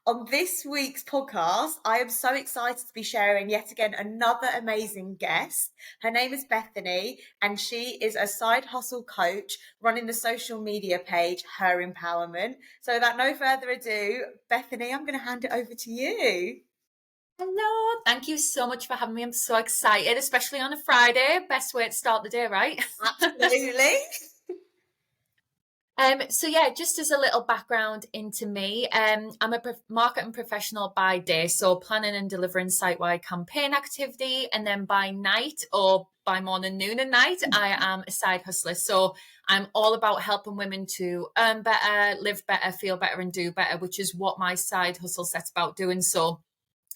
On this week's podcast, I am so excited to be sharing yet again another amazing guest. Her name is Bethany, and she is a side hustle coach running the social media page Her Empowerment. So, without no further ado, Bethany, I'm going to hand it over to you. Hello, thank you so much for having me. I'm so excited, especially on a Friday. Best way to start the day, right? Absolutely. So yeah, just as a little background into me, I'm a marketing professional by day, so planning and delivering site-wide campaign activity, and then by night or by morning, noon, and night, I am a side hustler. So I'm all about helping women to earn better, live better, feel better, and do better, which is what my side hustle sets about doing. So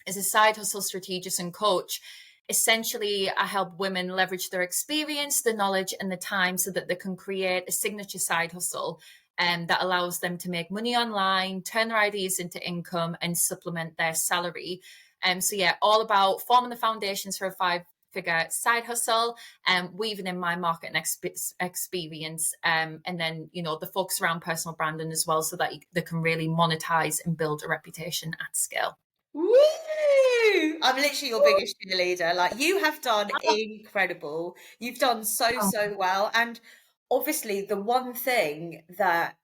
as a side hustle strategist and coach, essentially I help women leverage their experience, the knowledge, and the time so that they can create a signature side hustle that allows them to make money online, turn their ideas into income, and supplement their salary. So yeah, all about forming the foundations for a five-figure side hustle, weaving in my marketing experience, and then the focus around personal branding as well, so that they can really monetize and build a reputation at scale. Woo! I'm literally your biggest cheerleader. Like, you have done incredible. You've done so well. And obviously, the one thing that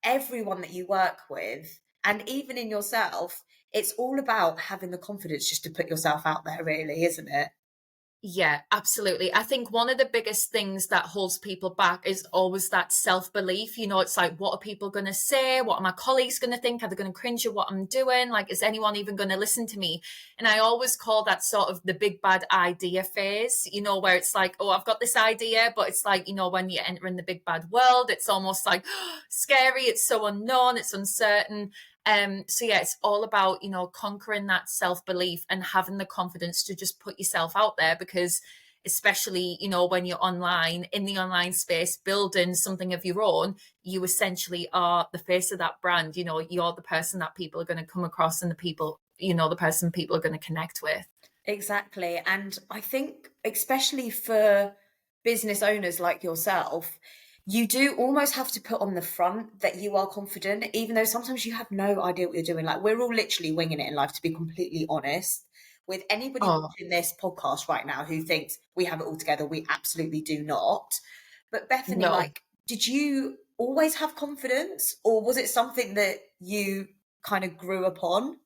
everyone that you work with, and even in yourself, it's all about having the confidence just to put yourself out there, really, isn't it? Yeah, absolutely. I think one of the biggest things that holds people back is always that self-belief. It's like, what are people going to say? What are my colleagues going to think? Are they going to cringe at what I'm doing? Like, is anyone even going to listen to me? And I always call that sort of the big bad idea phase, where it's like, oh, I've got this idea, but it's like, when you enter in the big bad world, it's almost like scary. It's so unknown. It's uncertain. So yeah, it's all about, conquering that self-belief and having the confidence to just put yourself out there, because especially, when you're online, in the online space, building something of your own, you essentially are the face of that brand. You're the person that people are going to come across, and the person people are going to connect with. Exactly. And I think, especially for business owners like yourself, you do almost have to put on the front that you are confident, even though sometimes you have no idea what you're doing. Like, we're all literally winging it in life, to be completely honest. With anybody Oh, watching this podcast right now who thinks we have it all together, we absolutely do not. But Bethany, no. like, did you always have confidence, or was it something that you kind of grew upon?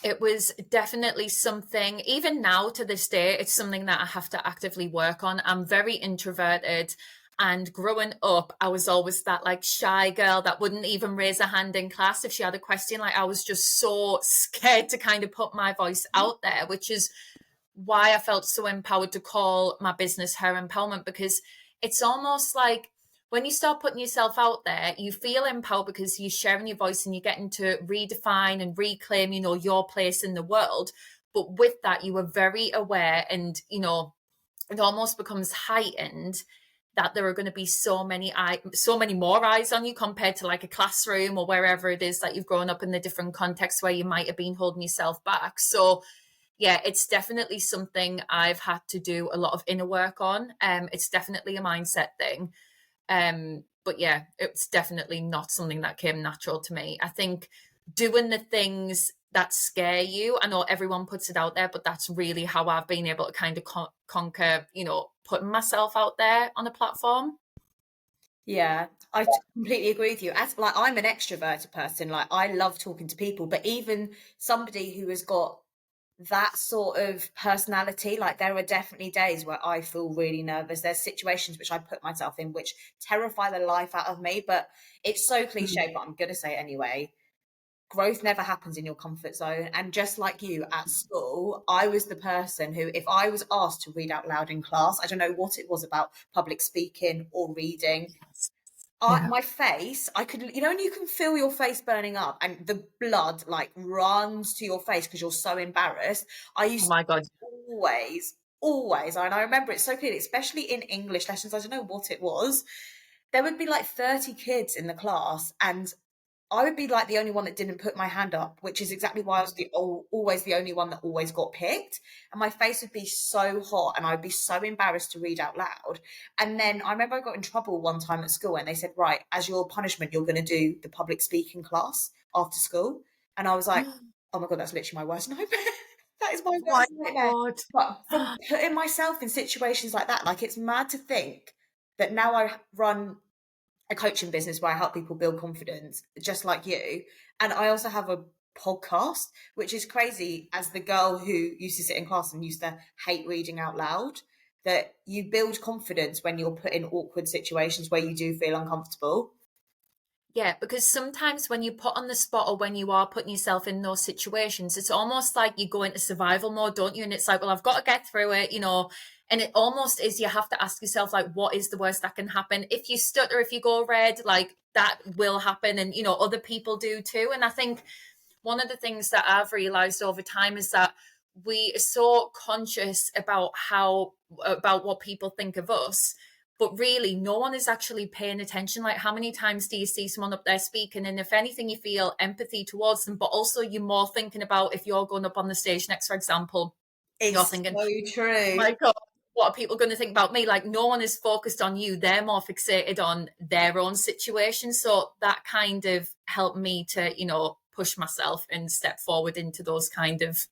It was definitely something, even now to this day, it's something that I have to actively work on. I'm very introverted. And growing up, I was always that like shy girl that wouldn't even raise a hand in class if she had a question. Like, I was just so scared to kind of put my voice out there, which is why I felt so empowered to call my business Her Empowerment, because it's almost like when you start putting yourself out there, you feel empowered because you're sharing your voice and you're getting to redefine and reclaim, your place in the world. But with that, you are very aware, and, it almost becomes heightened that there are going to be so many more eyes on you compared to like a classroom or wherever it is that you've grown up in, the different contexts where you might have been holding yourself back. So yeah, it's definitely something I've had to do a lot of inner work on. It's definitely a mindset thing. But yeah, it's definitely not something that came natural to me. I think doing the things that scare you, I know everyone puts it out there, but that's really how I've been able to kind of conquer, putting myself out there on a platform. Yeah, I completely agree with you. As like, I'm an extroverted person, like I love talking to people, but even somebody who has got that sort of personality, like there are definitely days where I feel really nervous. There's situations which I put myself in which terrify the life out of me, but it's so Mm. cliche, but I'm gonna say it anyway. Growth never happens in your comfort zone. And just like you at school, I was the person who, if I was asked to read out loud in class, I don't know what it was about public speaking or reading, Yeah. my face, I could, and you can feel your face burning up and the blood like runs to your face because you're so embarrassed. I Oh used my God. to always, and I remember it so clearly, especially in English lessons. I don't know what it was. There would be like 30 kids in the class, and I would be like the only one that didn't put my hand up, which is exactly why I was always the only one that always got picked. And my face would be so hot and I'd be so embarrassed to read out loud. And then I remember I got in trouble one time at school and they said, right, as your punishment, you're going to do the public speaking class after school. And I was like, oh my God, that's literally my worst nightmare. That is my Oh my worst nightmare. God. But from putting myself in situations like that, like it's mad to think that now I run a coaching business where I help people build confidence, just like you. And I also have a podcast, which is crazy as the girl who used to sit in class and used to hate reading out loud, that you build confidence when you're put in awkward situations where you do feel uncomfortable. Yeah, because sometimes when you put on the spot or when you are putting yourself in those situations, it's almost like you go into survival mode, don't you? And it's like, well, I've got to get through it, you know. And it almost is you have to ask yourself, like, what is the worst that can happen? If you stutter, if you go red, like that will happen. And, you know, other people do too. And I think one of the things that I've realized over time is that we are so conscious about what people think of us, but really no one is actually paying attention. Like, how many times do you see someone up there speaking, and if anything you feel empathy towards them, but also you're more thinking about, if you're going up on the stage next, for example, you're It's thinking, so oh true. my God, what are people going to think about me? Like, no one is focused on you. They're more fixated on their own situation. So that kind of helped me to, you know, push myself and step forward into those kind of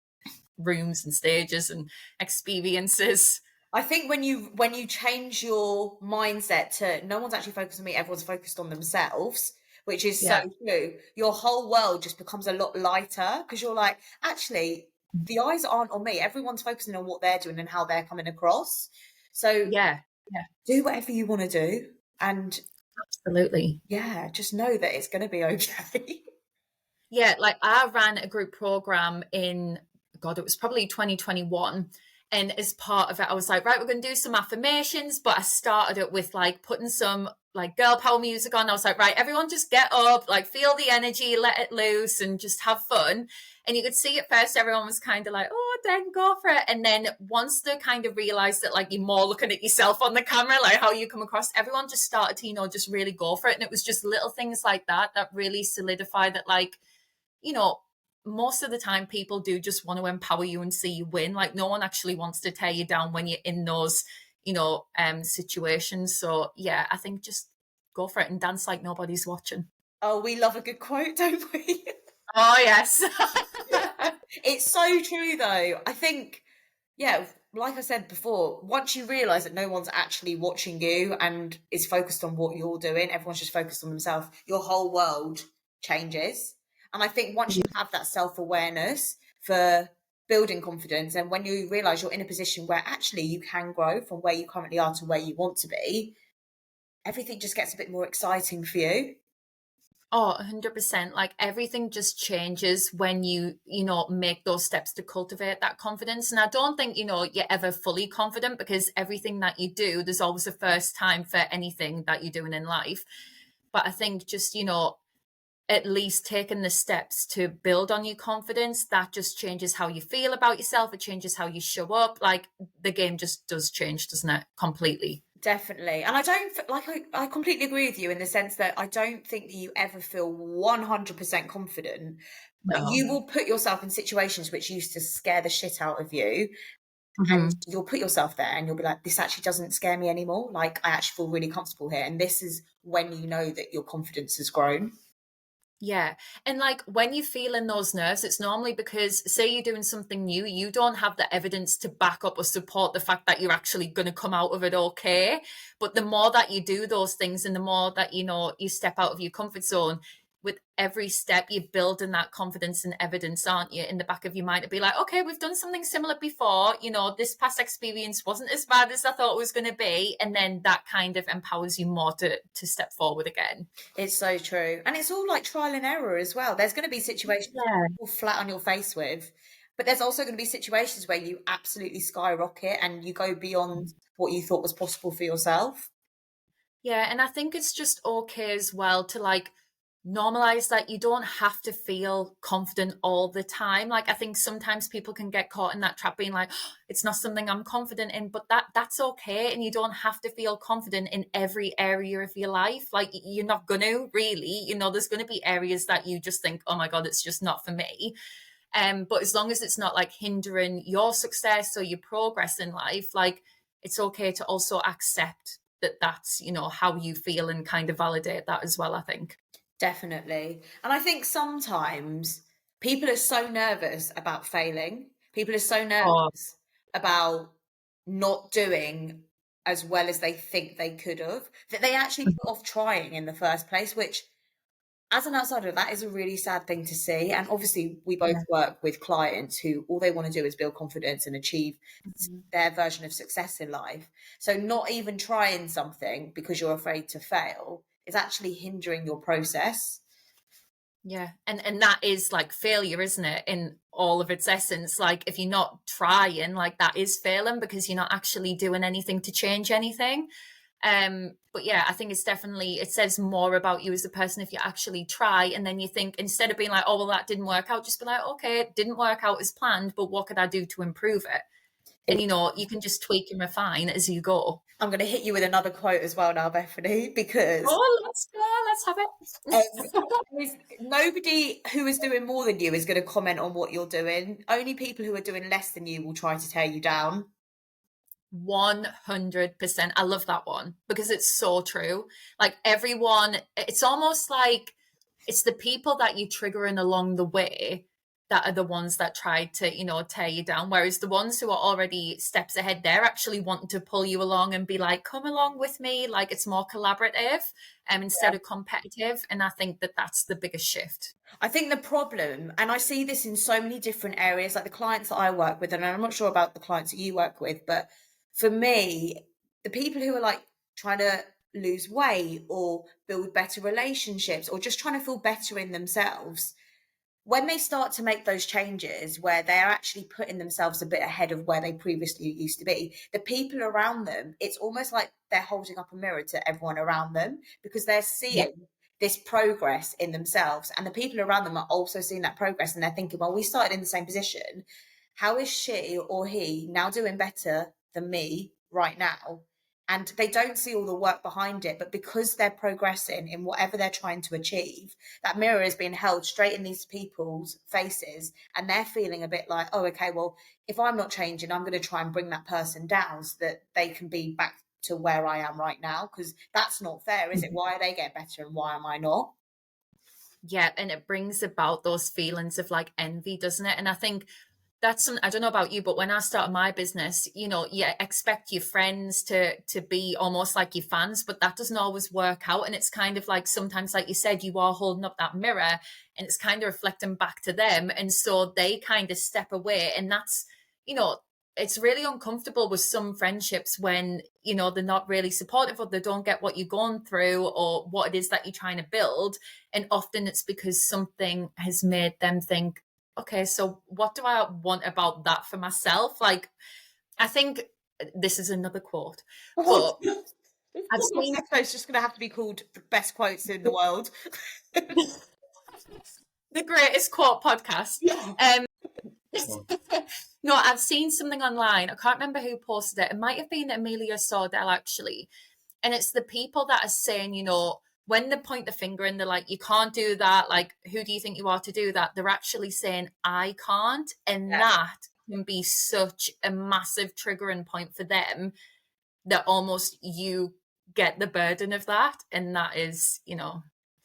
rooms and stages and experiences. I think when you change your mindset to no one's actually focused on me, everyone's focused on themselves, which is so Yeah. true. Your whole world just becomes a lot lighter because you're like, actually, the eyes aren't on me. Everyone's focusing on what they're doing and how they're coming across. So Yeah. Yeah. do whatever you want to do, and Absolutely. yeah, just know that it's going to be okay. Yeah, like I ran a group program in, God, it was probably 2021. And as part of it, I was like, right, we're going to do some affirmations. But I started it with like putting some like girl power music on. I was like, right, everyone just get up, like feel the energy, let it loose, and just have fun. And you could see at first everyone was kind of like, oh, then go for it. And then once they kind of realized that like you're more looking at yourself on the camera, like how you come across, everyone just started to, you know, just really go for it. And it was just little things like that that really solidified that, like, you know, most of the time people do just want to empower you and see you win. Like, no one actually wants to tear you down when you're in those, you know, situations. So yeah, I think just go for it and dance like nobody's watching. Oh, we love a good quote, don't we? Oh yes. It's so true, though. I think, yeah, like I said before, once you realize that no one's actually watching you and is focused on what you're doing, everyone's just focused on themselves, your whole world changes. And I think once you have that self awareness for building confidence, and when you realize you're in a position where actually you can grow from where you currently are to where you want to be, everything just gets a bit more exciting for you. Oh, 100%. Like everything just changes when you know, make those steps to cultivate that confidence. And I don't think, you know, you're ever fully confident, because everything that you do, there's always a first time for anything that you're doing in life. But I think just, you know, at least taking the steps to build on your confidence, that just changes how you feel about yourself. It changes how you show up. Like the game just does change, doesn't it? Completely. Definitely. And I don't I completely agree with you in the sense that I don't think that you ever feel 100% confident, but No. you will put yourself in situations which used to scare the shit out of you. And Mhm. you'll put yourself there and you'll be like, this actually doesn't scare me anymore. Like, I actually feel really comfortable here. And this is when you know that your confidence has grown. Yeah. And like when you feel in those nerves, it's normally because, say you're doing something new, you don't have the evidence to back up or support the fact that you're actually going to come out of it okay. But the more that you do those things and the more that, you know, you step out of your comfort zone, with every step you're building that confidence and evidence, aren't you, in the back of your mind to be like, okay, we've done something similar before, you know, this past experience wasn't as bad as I thought it was going to be. And then that kind of empowers you more to step forward again. It's so true. And it's all like trial and error as well. There's going to be situations where Yeah. you fall flat on your face with, but there's also going to be situations where you absolutely skyrocket and you go beyond what you thought was possible for yourself. Yeah, and I think it's just okay as well to like normalize that you don't have to feel confident all the time. Like I think sometimes people can get caught in that trap being like, "Oh, it's not something I'm confident in," but that's okay, and you don't have to feel confident in every area of your life. Like you're not gonna really, you know, there's gonna be areas that you just think, "Oh my God, it's just not for me." But as long as it's not like hindering your success or your progress in life, like it's okay to also accept that that's, you know, how you feel, and kind of validate that as well, I think. Definitely. And I think sometimes People are so nervous about failing. People are so Oh, nervous about not doing as well as they think they could have, that they actually put off trying in the first place, which, as an outsider, that is a really sad thing to see. And obviously, we both yeah. work with clients who all they want to do is build confidence and achieve Mhm. their version of success in life. So, not even trying something because you're afraid to fail is actually hindering your process. Yeah. And that is like failure, isn't it? In all of its essence. Like if you're not trying, like that is failing because you're not actually doing anything to change anything. But yeah, I think it's definitely, it says more about you as a person if you actually try and then you think, instead of being like, oh well that didn't work out, just be like, okay, it didn't work out as planned, but what could I do to improve it? And you can just tweak and refine as you go. I'm going to hit you with another quote as well now, Bethany, because Oh, let's go, let's have um, it. nobody who is doing more than you is going to comment on what you're doing. Only people who are doing less than you will try to tear you down. 100%. I love that one because it's so true. Like everyone, it's almost like it's the people that you triggering along the way that are the ones that try to, tear you down. Whereas the ones who are already steps ahead, they're actually wanting to pull you along and be like, come along with me. Like it's more collaborative instead of competitive. And I think that that's the biggest shift. I think the problem, and I see this in so many different areas, like the clients that I work with, and I'm not sure about the clients that you work with, but for me, the people who are like trying to lose weight or build better relationships or just trying to feel better in themselves, when they start to make those changes where they're actually putting themselves a bit ahead of where they previously used to be, the people around them, it's almost like they're holding up a mirror to everyone around them because they're Yeah. seeing this progress in themselves. And the people around them are also seeing that progress and they're thinking, well, we started in the same position. How is she or he now doing better than me right now? And they don't see all the work behind it, but because they're progressing in whatever they're trying to achieve, that mirror is being held straight in these people's faces and they're feeling a bit like, oh, okay, well, if I'm not changing, I'm going to try and bring that person down so that they can be back to where I am right now, because that's not fair, is it? Why are they getting better and why am I not? Yeah, and it brings about those feelings of like envy, doesn't it? And I think that's some, I don't know about you, but when I started my business, you expect your friends to be almost like your fans, but that doesn't always work out. And it's kind of like sometimes, like you said, you are holding up that mirror and it's kind of reflecting back to them. And so they kind of step away. And that's, you know, it's really uncomfortable with some friendships when, they're not really supportive or they don't get what you're going through or what it is that you're trying to build. And often it's because something has made them think, okay, so what do I want about that for myself? Like, I think this is another quote, Oh, but this I've podcast seen episode's just going to have to be called the best quotes in the world. the greatest quote podcast. Yeah. Um, no, I've seen something online. I can't remember who posted it. It might have been Amelia Sordell, actually. And it's the people that are saying, when they point the finger and they're like, you can't do that, like, who do you think you are to do that? They're actually saying, I can't. And that can be such a massive triggering point for them that almost you get the burden of that. And that is,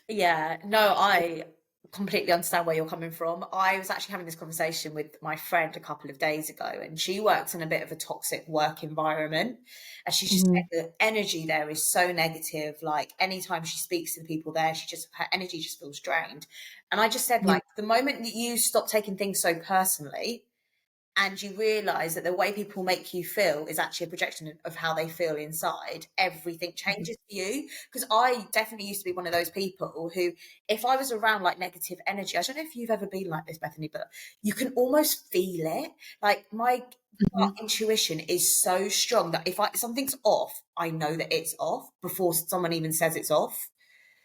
Yeah, no, I completely understand where you're coming from. I was actually having this conversation with my friend a couple of days ago, and she works in a bit of a toxic work environment. And she's just Mhm. said the energy there is so negative. Like anytime she speaks to the people there, her energy just feels drained. And I just said, Yeah. like, the moment that you stop taking things so personally, and you realize that the way people make you feel is actually a projection of how they feel inside, everything changes for you. Because I definitely used to be one of those people who, if I was around like negative energy, I don't know if you've ever been like this, Bethany, but you can almost feel it. Like my gut Mhm. intuition is so strong that if something's off, I know that it's off before someone even says it's off.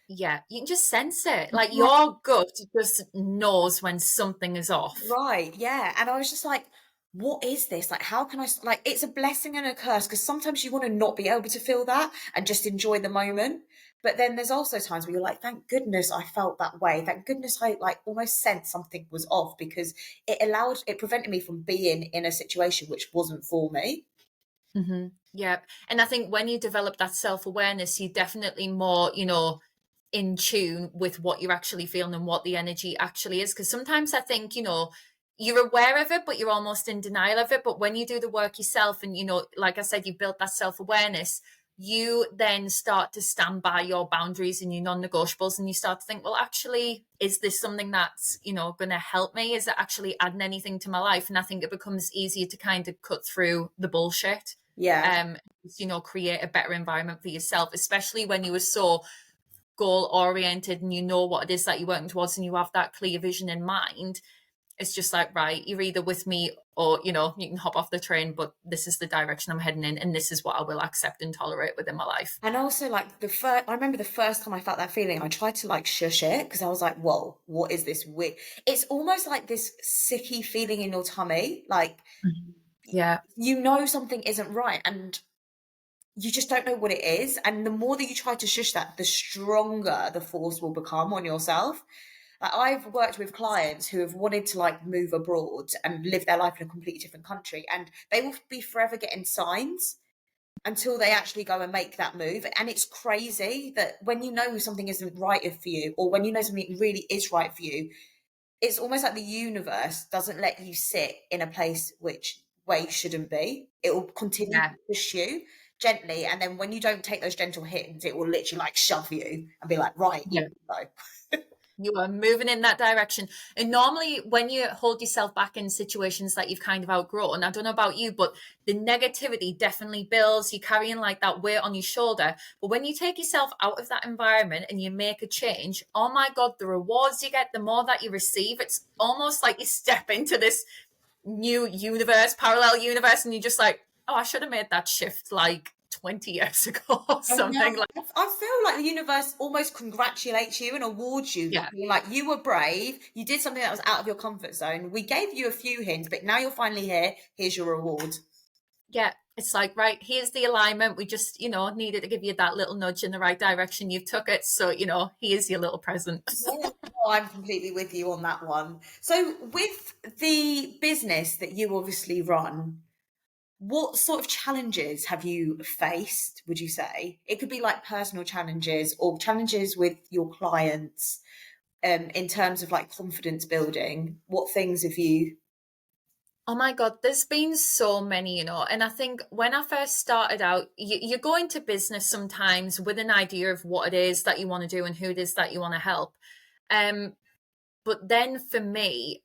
Yeah, you can just sense it. Like your gut just knows when something is off. Right, yeah. And I was just like, what is this? Like, how can like, it's a blessing and a curse because sometimes you want to not be able to feel that and just enjoy the moment. But then there's also times where you're like, thank goodness I felt that way. Thank goodness I like almost sensed something was off because it prevented me from being in a situation which wasn't for me. Yeah. And I think when you develop that self awareness, you definitely more, in tune with what you're actually feeling and what the energy actually is. Because sometimes I think, you're aware of it, but you're almost in denial of it. But when you do the work yourself and, like I said, you built that self-awareness, you then start to stand by your boundaries and your non-negotiables, and you start to think, well, actually, is this something that's, going to help me? Is it actually adding anything to my life? And I think it becomes easier to kind of cut through the bullshit. Yeah. Create a better environment for yourself, especially when you were so goal oriented and you know what it is that you're working towards and you have that clear vision in mind. It's just like, right, you're either with me or, you can hop off the train, but this is the direction I'm heading in and this is what I will accept and tolerate within my life. And also, like, I remember the first time I felt that feeling, I tried to like shush it because I was like, whoa, what is this weird? It's almost like this sicky feeling in your tummy. Like, Yeah. something isn't right. And you just don't know what it is. And the more that you try to shush that, the stronger the force will become on yourself. Like, I've worked with clients who have wanted to like move abroad and live their life in a completely different country, and they will be forever getting signs until they actually go and make that move. And it's crazy that when you know something isn't right for you, or when you know something really is right for you, it's almost like the universe doesn't let you sit in a place where you shouldn't be. It will continue to push you gently, and then when you don't take those gentle hits, it will literally like shove you and be like, right, Yeah. go. You are moving in that direction. And normally when you hold yourself back in situations that you've kind of outgrown, I don't know about you, but the negativity definitely builds. You're carrying like that weight on your shoulder. But when you take yourself out of that environment and you make a change, oh my God, the rewards you get, the more that you receive, it's almost like you step into this new universe, parallel universe, and you're just like, oh, I should have made that shift like 20 years ago or something. Like, I feel like the universe almost congratulates you and awards you for being like, you were brave, you did something that was out of your comfort zone, we gave you a few hints, but now you're finally here, here's your reward. Yeah, it's like, right, here's the alignment, we just needed to give you that little nudge in the right direction, you've took it, so here's your little present. Yeah, I'm completely with you on that one. So with the business that you obviously run, what sort of challenges have you faced, would you say? It could be like personal challenges or challenges with your clients, in terms of like confidence building. What things have you? Oh my God, there's been so many, and I think when I first started out, you go into business sometimes with an idea of what it is that you want to do and who it is that you want to help. But then for me,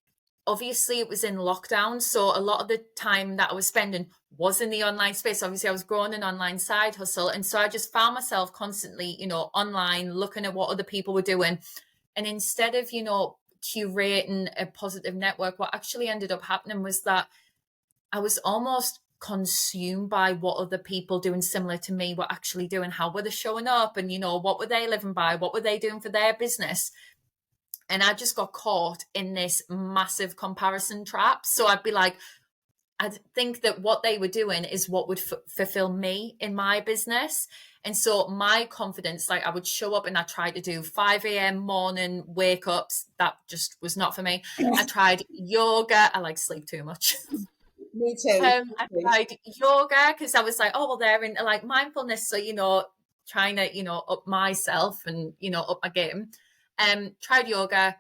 obviously it was in lockdown. So a lot of the time that I was spending was in the online space. Obviously I was growing an online side hustle. And so I just found myself constantly, online, looking at what other people were doing. And instead of, curating a positive network, what actually ended up happening was that I was almost consumed by what other people doing similar to me were actually doing. How were they showing up? And, what were they living by? What were they doing for their business? And I just got caught in this massive comparison trap. So I'd be like, I think that what they were doing is what would fulfill me in my business. And so my confidence, like I would show up and I tried to do 5 a.m. morning wake ups. That just was not for me. I tried yoga. I like sleep too much. Me too. I tried yoga because I was like, oh, well, they're in like mindfulness. So, trying to, up myself and, up my game. Tried yoga,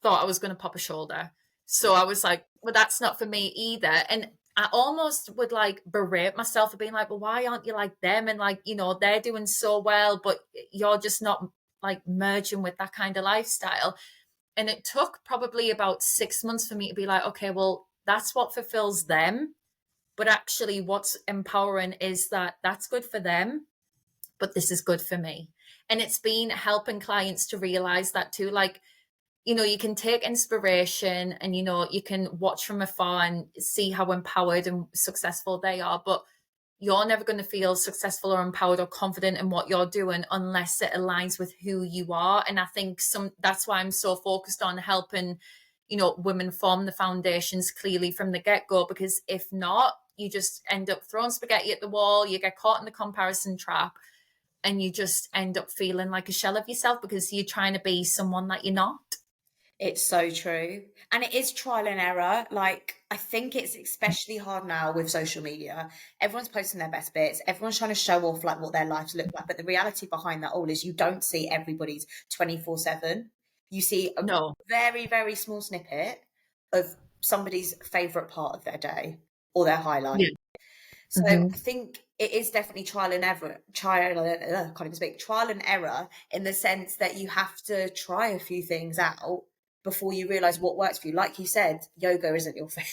thought I was going to pop a shoulder. So I was like, well, that's not for me either. And I almost would like berate myself for being like, well, why aren't you like them? And like, they're doing so well, but you're just not like merging with that kind of lifestyle. And it took probably about 6 months for me to be like, okay, well, that's what fulfills them. But actually, what's empowering is that that's good for them, but this is good for me. And it's been helping clients to realize that too. Like, you can take inspiration and, you can watch from afar and see how empowered and successful they are. But you're never going to feel successful or empowered or confident in what you're doing unless it aligns with who you are. And I think that's why I'm so focused on helping, women form the foundations clearly from the get-go, because if not, you just end up throwing spaghetti at the wall, you get caught in the comparison trap, and you just end up feeling like a shell of yourself because you're trying to be someone that you're not. It's so true. And it is trial and error. Like, I think it's especially hard now with social media. Everyone's posting their best bits. Everyone's trying to show off like what their lives look like. But the reality behind that all is you don't see everybody's 24/7. You see a No. very, very small snippet of somebody's favorite part of their day or their highlight. Yeah. So Hmm. I think it is definitely trial and error in the sense that you have to try a few things out before you realize what works for you. Like you said, yoga isn't your thing.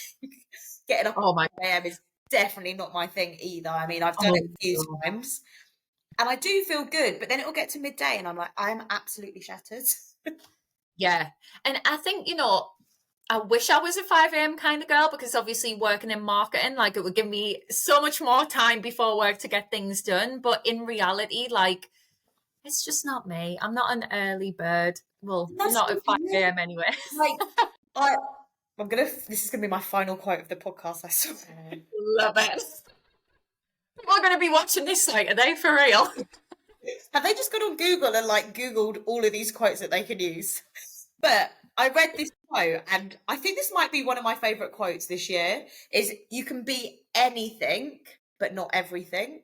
Getting up Oh my. at 5 a.m. is definitely not my thing either. I mean, I've done Oh it a few no. times and I do feel good, but then it'll get to midday and I'm like, I'm absolutely shattered. Yeah. And I think, I wish I was a 5 a.m. kind of girl because obviously working in marketing, like it would give me so much more time before work to get things done. But in reality, like it's just not me. I'm not an early bird. Well, That's not good, at isn't 5 it? a.m. anyway. Like, I, this is gonna be my final quote of the podcast, I swear. Love it. We're going to be watching this like, are they for real? Have they just gone on Google and like Googled all of these quotes that they can use? But I read this quote and I think this might be one of my favorite quotes this year is you can be anything, but not everything.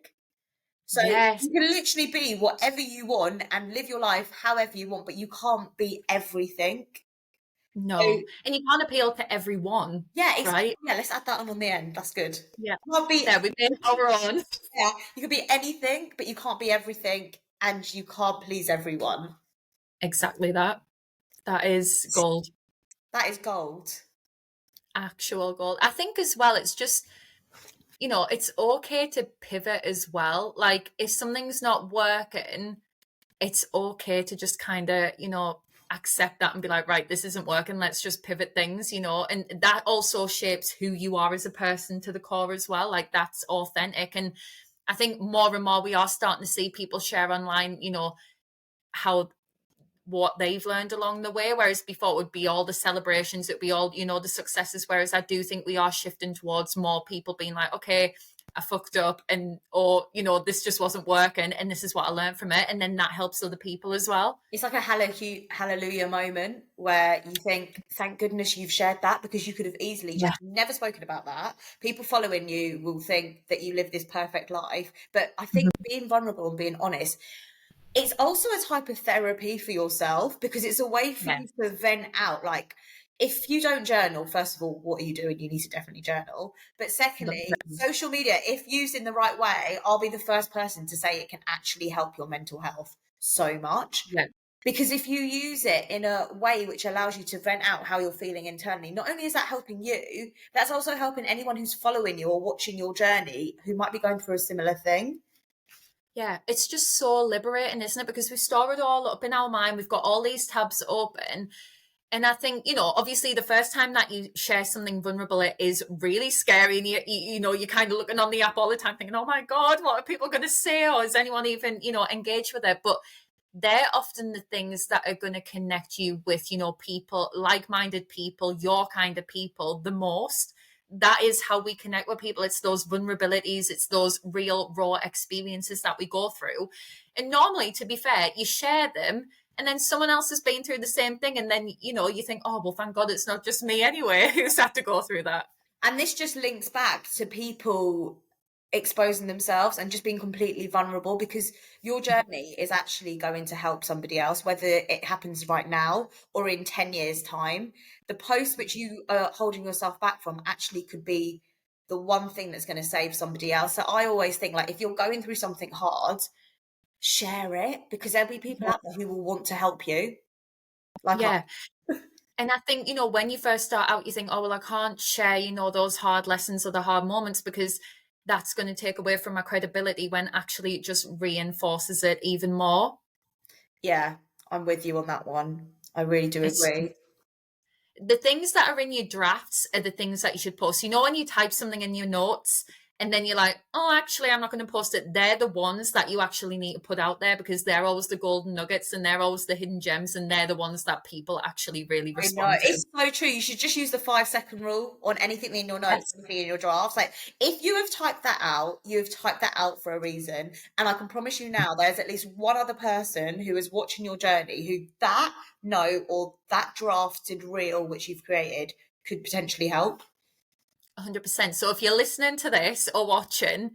So Yes. you can literally be whatever you want and live your life however you want, but you can't be everything. So No. And you can't appeal to everyone, yeah, exactly. right? Yeah, let's add that on the end. That's good. Yeah. You can't be There, we made our own. yeah, you can be anything, but you can't be everything and you can't please everyone. Exactly that. That is gold. That is gold. Actual gold. I think as well, it's just, it's okay to pivot as well. Like if something's not working, it's okay to just kind of, accept that and be like, right, this isn't working. Let's just pivot things, and that also shapes who you are as a person to the core as well. Like that's authentic. And I think more and more we are starting to see people share online, how what they've learned along the way. Whereas before it would be all the celebrations, it'd be all, the successes. Whereas I do think we are shifting towards more people being like, okay, I fucked up and or, this just wasn't working and this is what I learned from it. And then that helps other people as well. It's like a hallelujah moment where you think, thank goodness you've shared that because you could have easily Yeah. just never spoken about that. People following you will think that you live this perfect life. But I think Mhm. being vulnerable and being honest, it's also a type of therapy for yourself because it's a way for Yeah. you to vent out. Like, if you don't journal, first of all, what are you doing? You need to definitely journal. But secondly, 100%. social media, if used in the right way, I'll be the first person to say it can actually help your mental health so much. Yeah. Because if you use it in a way which allows you to vent out how you're feeling internally, not only is that helping you, that's also helping anyone who's following you or watching your journey who might be going through a similar thing. Yeah, it's just so liberating, isn't it? Because we store it all up in our mind. We've got all these tabs open. And I think, obviously the first time that you share something vulnerable, it is really scary. And you're kind of looking on the app all the time thinking, oh my God, what are people going to say? Or is anyone even, engaged with it? But they're often the things that are going to connect you with, people, like-minded people, your kind of people the most. That is how we connect with people. It's those vulnerabilities, it's those real raw experiences that we go through. And normally, to be fair, you share them and then someone else has been through the same thing. And then, you think, oh, well, thank God it's not just me anyway who's had to go through that. And this just links back to people exposing themselves and just being completely vulnerable because your journey is actually going to help somebody else, whether it happens right now or in 10 years' time. The post which you are holding yourself back from actually could be the one thing that's going to save somebody else. So I always think like if you're going through something hard, share it because there'll be people out there who will want to help you. Like Yeah. And I think, when you first start out, you think, oh, well, I can't share, those hard lessons or the hard moments because that's going to take away from my credibility when actually it just reinforces it even more. yeah, I'm with you on that one. I really do It's agree. the things that are in your drafts are the things that you should post. When you type something in your notes and then you're like, oh, actually, I'm not going to post it. They're the ones that you actually need to put out there, because they're always the golden nuggets and they're always the hidden gems, and they're the ones that people actually really I know. respond to. It's so true. You should just use the 5 second rule on anything in your notes, Yes. anything in your drafts. Like, if you have typed that out, you have typed that out for a reason. And I can promise you now, there's at least one other person who is watching your journey who that note or that drafted reel which you've created could potentially help. 100%. So if you're listening to this or watching,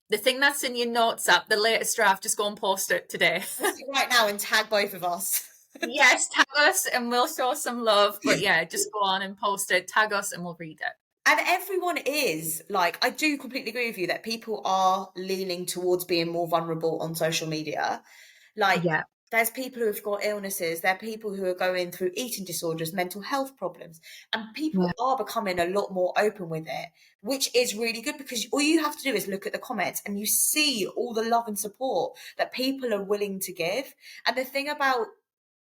the thing that's in your notes app, the latest draft, just go and post it today. Post it right now and tag both of us. Yes, tag us and we'll show some love. But yeah, just go on and post it, tag us and we'll read it. And everyone is like, I do completely agree with you that people are leaning towards being more vulnerable on social media. Like, Yeah. there's people who have got illnesses, there are people who are going through eating disorders, mental health problems, and people Yeah. are becoming a lot more open with it, which is really good because all you have to do is look at the comments and you see all the love and support that people are willing to give. And the thing about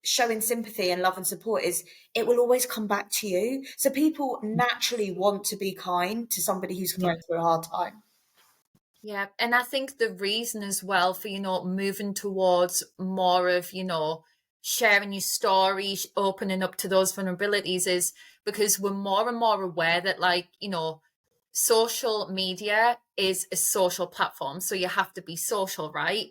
showing sympathy and love and support is it will always come back to you. So people naturally want to be kind to somebody who's Yeah. going through a hard time. Yeah. And I think the reason as well for, moving towards more of, sharing your story, opening up to those vulnerabilities is because we're more and more aware that, like, social media is a social platform. So you have to be social, right?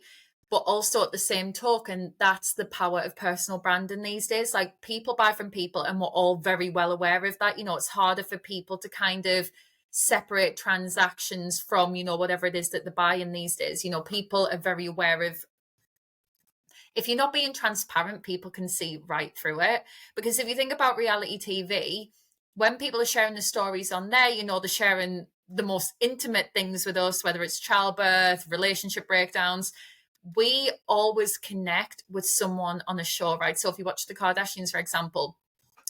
But also at the same token, that's the power of personal branding these days. Like, people buy from people, and we're all very well aware of that. It's harder for people to kind of separate transactions from, whatever it is that they're buying these days. People are very aware of, if you're not being transparent, people can see right through it. Because if you think about reality TV, when people are sharing the stories on there, they're sharing the most intimate things with us, whether it's childbirth, relationship breakdowns. We always connect with someone on a show, right? So if you watch the Kardashians, for example,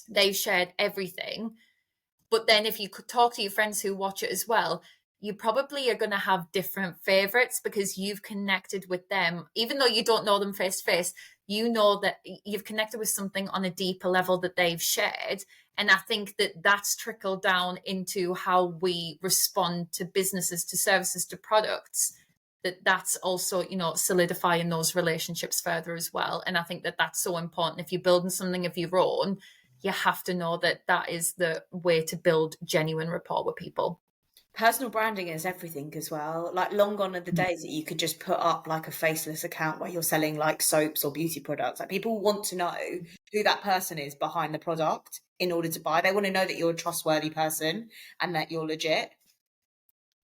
they've shared everything. But then if you could talk to your friends who watch it as well, you probably are going to have different favorites because you've connected with them. Even though you don't know them face to face, you know that you've connected with something on a deeper level that they've shared. And I think that that's trickled down into how we respond to businesses, to services, to products. That's also, solidifying those relationships further as well. And I think that that's so important. If you're building something of your own, you have to know that that is the way to build genuine rapport with people. Personal branding is everything as well. Like, long gone are the days that you could just put up like a faceless account where you're selling like soaps or beauty products. Like, people want to know who that person is behind the product in order to buy. They want to know that you're a trustworthy person and that you're legit.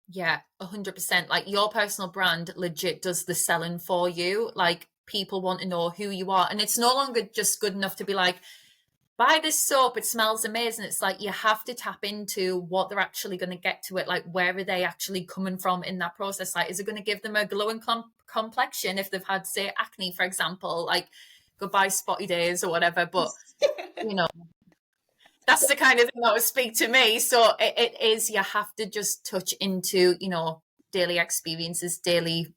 Yeah, 100%. Like, your personal brand legit does the selling for you. Like, people want to know who you are. And it's no longer just good enough to be like, buy this soap, it smells amazing. It's like, you have to tap into what they're actually going to get to it. Like, where are they actually coming from in that process? Like, is it going to give them a glowing complexion if they've had, say, acne, for example? Like, goodbye spotty days or whatever. But, you know, that's the kind of thing that would speak to me. So it is, you have to just touch into, daily experiences, daily,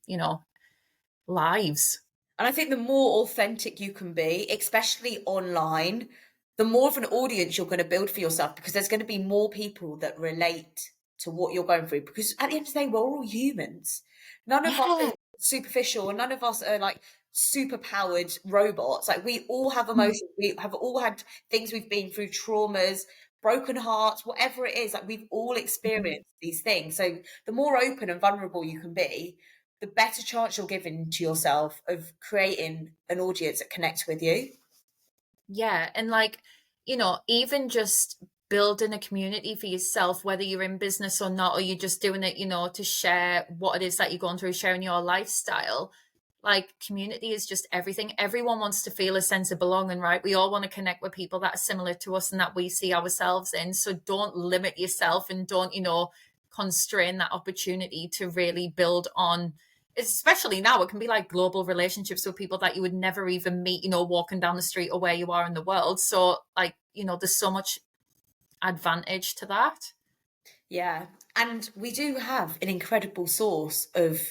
lives. And I think the more authentic you can be, especially online, the more of an audience you're going to build for yourself because there's going to be more people that relate to what you're going through. Because at the end of the day, we're all humans. None of us Yeah. are superficial and none of us are like super powered robots. Like, we all have emotions. We have all had things we've been through, traumas, broken hearts, whatever it is. Like, we've all experienced these things. So the more open and vulnerable you can be, the better chance you're giving to yourself of creating an audience that connects with you. Yeah. And like, even just building a community for yourself, whether you're in business or not, or you're just doing it, to share what it is that you're going through, sharing your lifestyle. Like, community is just everything. Everyone wants to feel a sense of belonging, right? We all want to connect with people that are similar to us and that we see ourselves in. So don't limit yourself and don't, constrain that opportunity to really build on, especially now, it can be like global relationships with people that you would never even meet, walking down the street or where you are in the world. So, like, there's so much advantage to that. Yeah. And we do have an incredible source of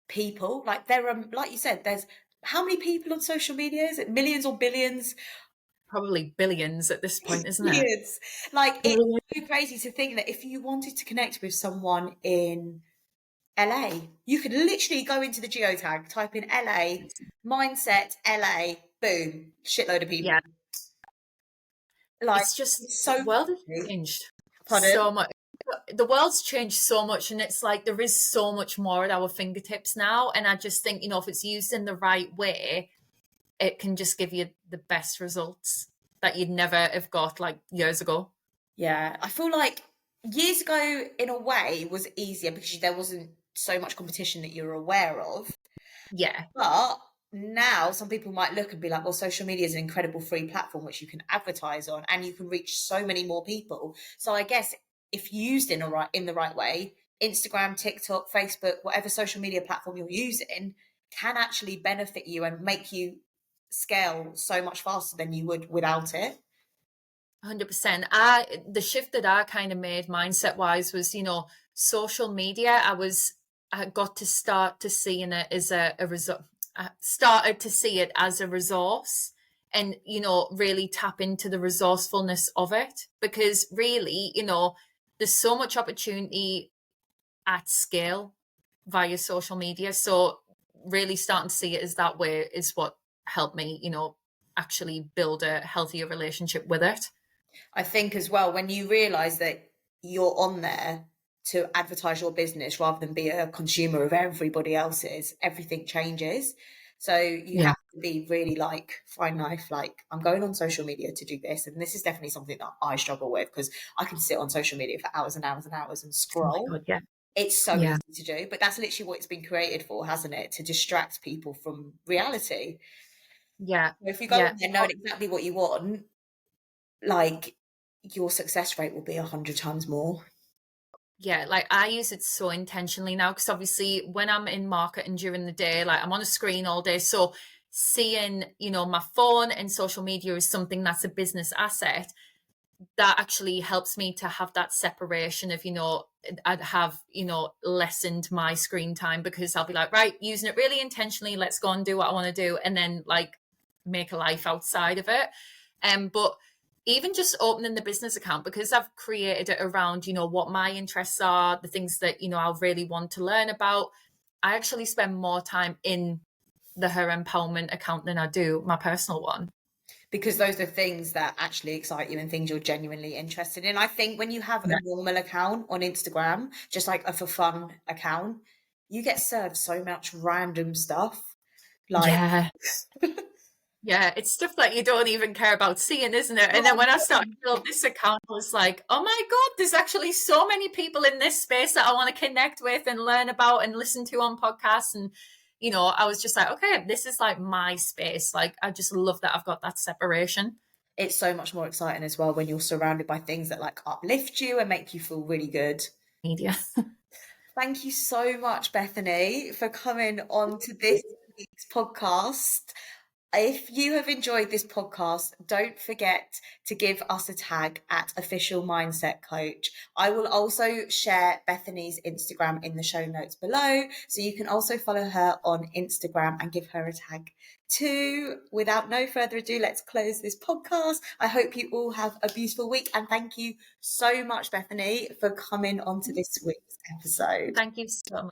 people. Like, there are, like you said, there's how many people on social media? Is it millions or billions? Probably billions at this point, isn't it? Billions. Like, it's Billions. so crazy to think that if you wanted to connect with someone in LA. You could literally go into the geotag, type in LA, mindset, LA, boom, shitload of Yeah, people. Like, it's just it's the so world has crazy. changed Pardon? so much. The world's changed so much, and it's like there is so much more at our fingertips now. And I just think, if it's used in the right way, it can just give you the best results that you'd never have got like years ago. Yeah, I feel like years ago, in a way, was easier because there wasn't so much competition that you're aware of. Yeah, But now some people might look and be like, well, social media is an incredible free platform which you can advertise on and you can reach so many more people. So I guess if used in the right way, Instagram, TikTok, Facebook, whatever social media platform you're using can actually benefit you and make you scale so much faster than you would without it. 100%. The shift that I kind of made mindset wise was, social media. I got to start to seeing it as a result. I started to see it as a resource and, really tap into the resourcefulness of it because really, there's so much opportunity at scale via social media. So really starting to see it as that way is what helped me, actually build a healthier relationship with it. I think as well, when you realize that you're on there to advertise your business rather than be a consumer of everybody else's, everything changes. So you Yeah. have to be really like fine knife, like I'm going on social media to do this. And this is definitely something that I struggle with because I can sit on social media for hours and hours and hours and Oh my scroll. God, yeah. It's so Yeah. easy to do, but that's literally what it's been created for, hasn't it? To distract people from reality. Yeah. So if you go Yeah. on there knowing exactly what you want, like your success rate will be 100 times more. Yeah, like I use it so intentionally now because obviously when I'm in marketing during the day, like I'm on a screen all day. So seeing, my phone and social media is something that's a business asset that actually helps me to have that separation of, I'd have, lessened my screen time because I'll be like, right, using it really intentionally, let's go and do what I want to do. And then like make a life outside of it. But even just opening the business account because I've created it around, what my interests are, the things that, I really want to learn about. I actually spend more time in the Her Empowerment account than I do my personal one. Because those are things that actually excite you and things you're genuinely interested in. I think when you have a Yeah. normal account on Instagram, just like a for fun account, you get served so much random stuff. Like, Yeah. Yeah, it's stuff that you don't even care about seeing, isn't it? And then oh, when I started to build this account, I was like, oh my God, there's actually so many people in this space that I want to connect with and learn about and listen to on podcasts. And, I was just like, okay, this is like my space. Like, I just love that I've got that separation. it's so much more exciting as well when you're surrounded by things that like uplift you and make you feel really good. Media. Thank you so much, Bethany, for coming on to this week's podcast. If you have enjoyed this podcast, don't forget to give us a tag at Official Mindset Coach. I will also share Bethany's Instagram in the show notes below, so you can also follow her on Instagram and give her a tag too. Without no further ado, let's close this podcast. I hope you all have a beautiful week, and thank you so much, Bethany, for coming on to this week's episode. Thank you so much.